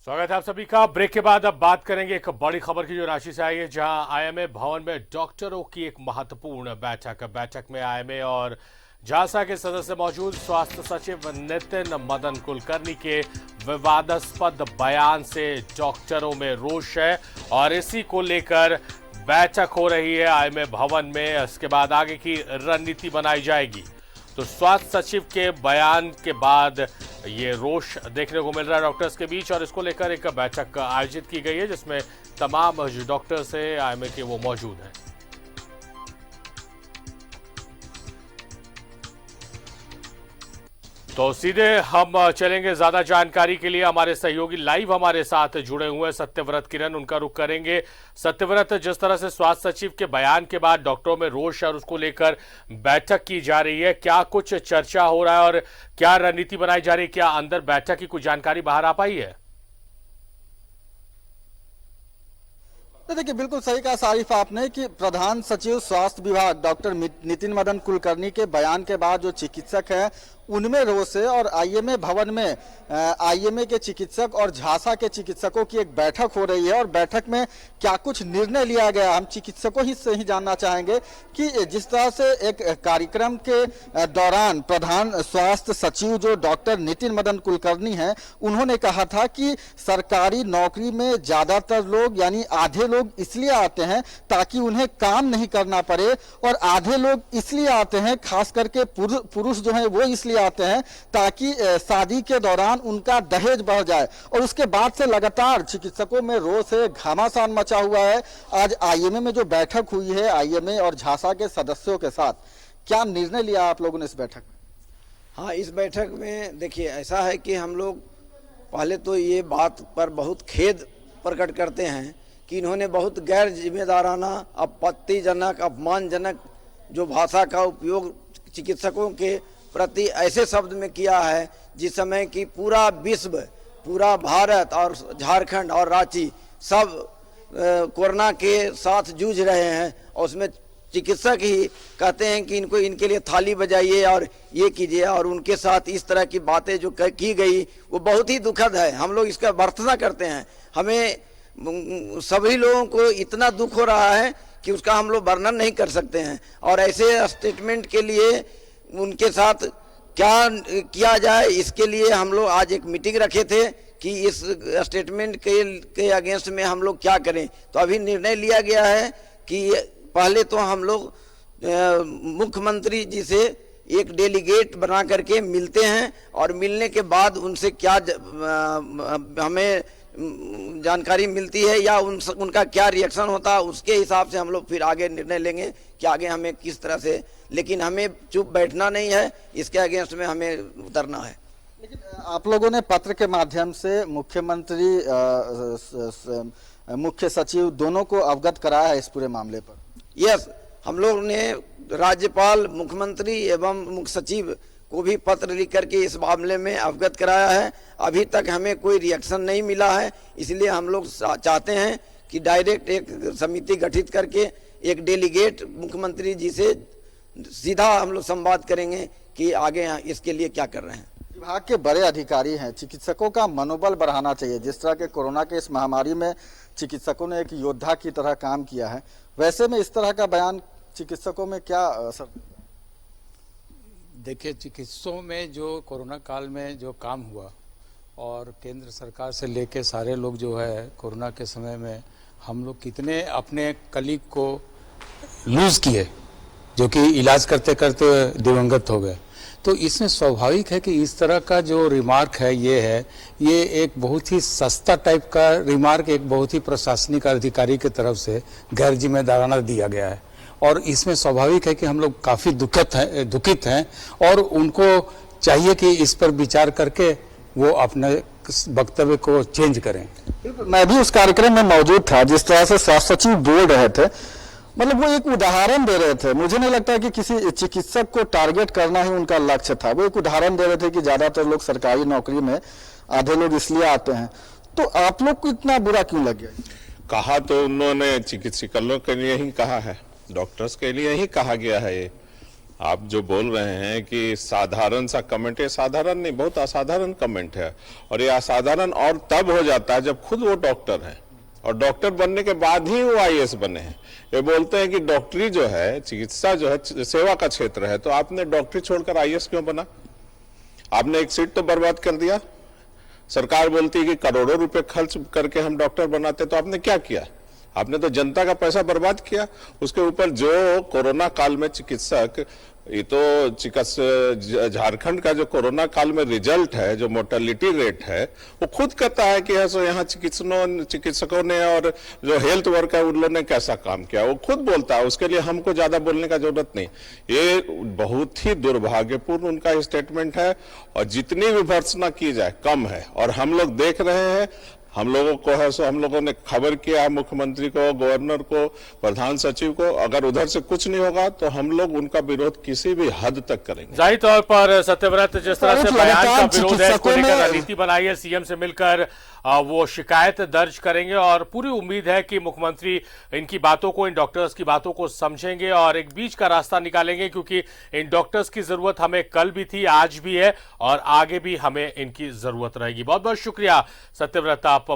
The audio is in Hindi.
स्वागत है आप सभी का। ब्रेक के बाद अब बात करेंगे एक बड़ी खबर की जो राशि से आई है, जहां आईएमए भवन में डॉक्टरों की एक महत्वपूर्ण बैठक में आईएमए और झासा के सदस्य मौजूद। स्वास्थ्य सचिव नितिन मदन कुलकर्णी के विवादास्पद बयान से डॉक्टरों में रोष है और इसी को लेकर बैठक हो रही है आईएमए भवन में। इसके बाद आगे की रणनीति बनाई जाएगी। तो स्वास्थ्य सचिव के बयान के बाद ये रोष देखने को मिल रहा है डॉक्टर्स के बीच, और इसको लेकर एक बैठक आयोजित की गई है जिसमें तमाम जो डॉक्टर्स हैं आईएमए के वो मौजूद हैं। तो सीधे हम चलेंगे ज्यादा जानकारी के लिए। हमारे सहयोगी लाइव हमारे साथ जुड़े हुए हैं, सत्यव्रत किरण, उनका रुख करेंगे। सत्यव्रत, जिस तरह से स्वास्थ्य सचिव के बयान के बाद डॉक्टरों में रोष है और उसको लेकर बैठक की जा रही है, क्या कुछ चर्चा हो रहा है और क्या रणनीति बनाई जा रही है? क्या अंदर बैठक की कुछ जानकारी बाहर आ पाई है? देखिए, बिल्कुल सही कहा सारिफ आपने कि प्रधान सचिव स्वास्थ्य विभाग डॉक्टर नितिन मदन कुलकर्णी के बयान के बाद जो चिकित्सक हैं उनमें रोष है। और आईएमए भवन में आईएमए के चिकित्सक और झासा के चिकित्सकों की एक बैठक हो रही है और बैठक में क्या कुछ निर्णय लिया गया, हम चिकित्सकों ही से ही जानना चाहेंगे कि जिस तरह से एक कार्यक्रम के दौरान प्रधान स्वास्थ्य सचिव जो डॉक्टर नितिन मदन कुलकर्णी हैं, उन्होंने कहा था कि सरकारी नौकरी में ज्यादातर लोग यानी आधे लोग इसलिए आते हैं ताकि उन्हें काम नहीं करना पड़े, और आधे लोग इसलिए आते हैं, खास करके पुरुष जो हैं वो इसलिए आते हैं ताकि शादी के दौरान उनका दहेज बढ़ जाए। और उसके बाद से लगातार चिकित्सकों में रोष है, घमासान मचा हुआ है। आज आईएमए में जो बैठक हुई है आईएमए और झासा के सदस्यों के साथ, क्या निर्णय लिया आप लोगों ने इस बैठक में? हाँ, इस बैठक में देखिए ऐसा है कि हम लोग पहले तो ये बात पर बहुत खेद प्रकट करते हैं कि इन्होंने बहुत गैर जिम्मेदाराना, आपत्तिजनक, अपमानजनक जो भाषा का उपयोग चिकित्सकों के प्रति ऐसे शब्द में किया है जिस समय कि पूरा विश्व, पूरा भारत और झारखंड और रांची सब कोरोना के साथ जूझ रहे हैं, और उसमें चिकित्सक ही कहते हैं कि इनको इनके लिए थाली बजाइए और ये कीजिए, और उनके साथ इस तरह की बातें जो की गई वो बहुत ही दुखद है। हम लोग इसका भर्त्सना करते हैं। हमें सभी लोगों को इतना दुख हो रहा है कि उसका हम लोग वर्णन नहीं कर सकते हैं। और ऐसे स्टेटमेंट के लिए उनके साथ क्या किया जाए, इसके लिए हम लोग आज एक मीटिंग रखे थे कि इस स्टेटमेंट के अगेंस्ट में हम लोग क्या करें। तो अभी निर्णय लिया गया है कि पहले तो हम लोग मुख्यमंत्री जी से एक डेलीगेट बना करके मिलते हैं, और मिलने के बाद उनसे क्या हमें जानकारी मिलती है या उनका क्या रिएक्शन होता है, उसके हिसाब से हम लोग फिर आगे निर्णय लेंगे कि आगे हमें किस तरह से। लेकिन हमें चुप बैठना नहीं है, इसके अगेंस्ट में हमें उतरना है। लेकिन आप लोगों ने पत्र के माध्यम से मुख्यमंत्री, मुख्य सचिव दोनों को अवगत कराया है इस पूरे मामले पर? यस, हम लोग ने राज्यपाल, मुख्यमंत्री एवं मुख्य सचिव को भी पत्र लिख करके इस मामले में अवगत कराया है। अभी तक हमें कोई रिएक्शन नहीं मिला है, इसलिए हम लोग चाहते हैं कि डायरेक्ट एक समिति गठित करके एक डेलीगेट मुख्यमंत्री जी से सीधा हम लोग संवाद करेंगे कि आगे इसके लिए क्या कर रहे हैं। विभाग के बड़े अधिकारी हैं, चिकित्सकों का मनोबल बढ़ाना चाहिए। जिस तरह के कोरोना के इस महामारी में चिकित्सकों ने एक योद्धा की तरह काम किया है, वैसे में इस तरह का बयान चिकित्सकों में क्या असर? देखिए, चिकित्सकों में जो कोरोना काल में जो काम हुआ और केंद्र सरकार से लेके सारे लोग जो है कोरोना के समय में हम लोग कितने अपने कलीग को लूज किए, जो कि इलाज करते करते दिवंगत हो गए। तो इसमें स्वाभाविक है कि इस तरह का जो रिमार्क है ये एक बहुत ही सस्ता टाइप का रिमार्क एक बहुत ही प्रशासनिक अधिकारी की तरफ से गैर जिम्मेदाराना दिया गया है, और इसमें स्वाभाविक है कि हम लोग काफ़ी दुखित हैं और उनको चाहिए कि इस पर विचार करके वो अपने वक्तव्य को चेंज करें। मैं भी उस कार्यक्रम में मौजूद था जिस तरह से स्वास्थ्य सचिव बोल रहे थे, मतलब वो एक उदाहरण दे रहे थे। मुझे नहीं लगता कि किसी चिकित्सक को टारगेट करना ही उनका लक्ष्य था। वो एक उदाहरण दे रहे थे कि ज्यादातर लोग सरकारी नौकरी में, आधे लोग इसलिए आते हैं। तो आप लोग को इतना बुरा क्यों लग गया? कहा तो उन्होंने चिकित्सकों के लिए ही कहा है, डॉक्टर्स के लिए ही कहा गया है ये। आप जो बोल रहे हैं कि साधारण सा कमेंट, ये साधारण नहीं, बहुत असाधारण कमेंट है। और ये असाधारण और तब हो जाता है जब खुद वो डॉक्टर हैं और डॉक्टर बनने के बाद ही वो आईएएस बने हैं। ये बोलते हैं कि डॉक्टरी जो है, चिकित्सा जो है, सेवा का क्षेत्र है, तो आपने डॉक्टरी छोड़कर आईएएस क्यों बना? आपने एक सीट तो बर्बाद कर दिया। सरकार बोलती है कि करोड़ों रुपए खर्च करके हम डॉक्टर बनाते, तो आपने क्या किया? आपने तो जनता का पैसा बर्बाद किया। उसके ऊपर जो कोरोना काल में चिकित्सक, ये तो झारखंड का जो कोरोना काल में रिजल्ट है, जो मोर्टेलिटी रेट है, वो खुद कहता है कि यहाँ चिकित्सकों ने और जो हेल्थ वर्कर है उन लोगों ने कैसा काम किया, वो खुद बोलता है। उसके लिए हमको ज्यादा बोलने का जरूरत नहीं। ये बहुत ही दुर्भाग्यपूर्ण उनका स्टेटमेंट है और जितनी भी भर्त्सना की जाए कम है। और हम लोग देख रहे हैं, हम लोगों को है सो हम लोगों ने खबर किया मुख्यमंत्री को, गवर्नर को, प्रधान सचिव को। अगर उधर से कुछ नहीं होगा तो हम लोग उनका विरोध किसी भी हद तक करेंगे। जाहिर तौर पर सत्यव्रत, जिस तरह से बयान का विरोध है, इसको लेकर में रणनीति बनाई है, सीएम से मिलकर वो शिकायत दर्ज करेंगे और पूरी उम्मीद है कि मुख्यमंत्री इनकी बातों को, इन डॉक्टर्स की बातों को समझेंगे और एक बीच का रास्ता निकालेंगे, क्योंकि इन डॉक्टर्स की जरूरत हमें कल भी थी, आज भी है और आगे भी हमें इनकी जरूरत रहेगी। बहुत बहुत शुक्रिया सत्यव्रत, आप